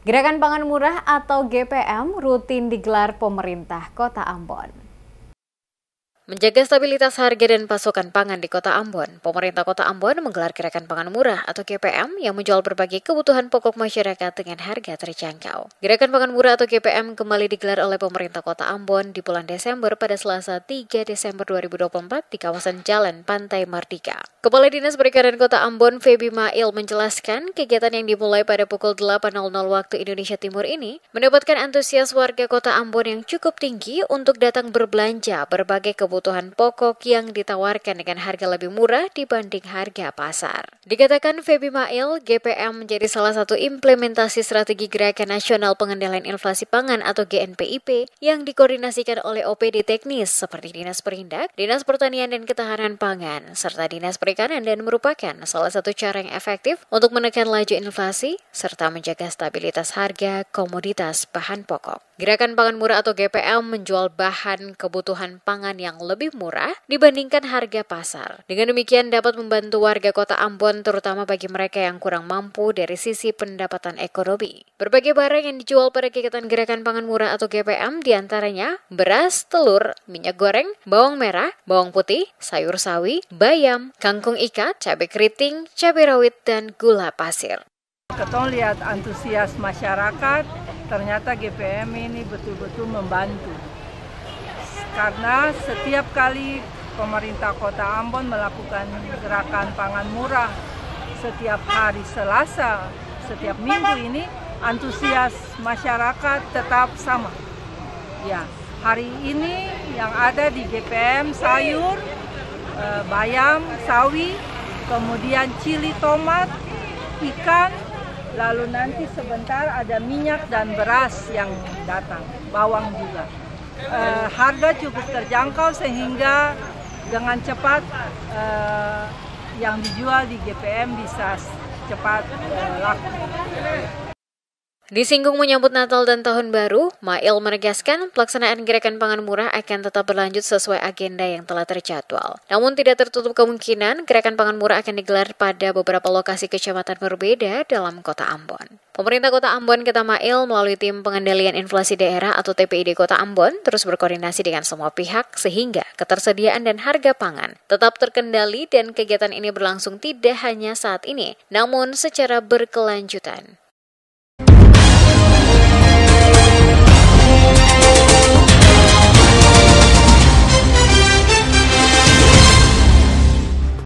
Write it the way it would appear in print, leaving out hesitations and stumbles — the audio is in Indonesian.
Gerakan Pangan Murah atau GPM rutin digelar pemerintah Kota Ambon. Menjaga stabilitas harga dan pasokan pangan di Kota Ambon, pemerintah Kota Ambon menggelar Gerakan Pangan Murah atau GPM yang menjual berbagai kebutuhan pokok masyarakat dengan harga terjangkau. Gerakan Pangan Murah atau GPM kembali digelar oleh pemerintah Kota Ambon di bulan Desember pada Selasa 3 Desember 2024 di kawasan Jalan Pantai Mardika. Kepala Dinas Perikanan Kota Ambon, Febi Mail, menjelaskan kegiatan yang dimulai pada pukul 8.00 waktu Indonesia Timur ini mendapatkan antusias warga Kota Ambon yang cukup tinggi untuk datang berbelanja berbagai kebutuhan pokok yang ditawarkan dengan harga lebih murah dibanding harga pasar. Dikatakan Febi Mail, GPM menjadi salah satu implementasi strategi Gerakan Nasional Pengendalian Inflasi Pangan atau GNPIP yang dikoordinasikan oleh OPD teknis seperti Dinas Perindak, Dinas Pertanian dan Ketahanan Pangan, serta Dinas Perikanan dan merupakan salah satu cara yang efektif untuk menekan laju inflasi serta menjaga stabilitas harga komoditas bahan pokok. Gerakan Pangan Murah atau GPM menjual bahan kebutuhan pangan yang lebih murah dibandingkan harga pasar. Dengan demikian dapat membantu warga Kota Ambon terutama bagi mereka yang kurang mampu dari sisi pendapatan ekonomi. Berbagai barang yang dijual pada kegiatan Gerakan Pangan Murah atau GPM diantaranya beras, telur, minyak goreng, bawang merah, bawang putih, sayur sawi, bayam, kangkung ikat, cabai keriting, cabai rawit, dan gula pasir. Ketong lihat antusias masyarakat, ternyata GPM ini betul-betul membantu. Karena setiap kali pemerintah Kota Ambon melakukan gerakan pangan murah setiap hari Selasa, setiap minggu ini, antusias masyarakat tetap sama. Ya, hari ini yang ada di GPM sayur, bayam, sawi, kemudian cili tomat, ikan, lalu nanti sebentar ada minyak dan beras yang datang, bawang juga. Harga cukup terjangkau sehingga dengan cepat yang dijual di GPM bisa cepat laku. Disinggung menyambut Natal dan Tahun Baru, Mail menegaskan pelaksanaan Gerakan Pangan Murah akan tetap berlanjut sesuai agenda yang telah terjadwal. Namun tidak tertutup kemungkinan Gerakan Pangan Murah akan digelar pada beberapa lokasi kecamatan berbeda dalam Kota Ambon. Pemerintah Kota Ambon, kata Mail, melalui Tim Pengendalian Inflasi Daerah atau TPID Kota Ambon terus berkoordinasi dengan semua pihak sehingga ketersediaan dan harga pangan tetap terkendali dan kegiatan ini berlangsung tidak hanya saat ini, namun secara berkelanjutan.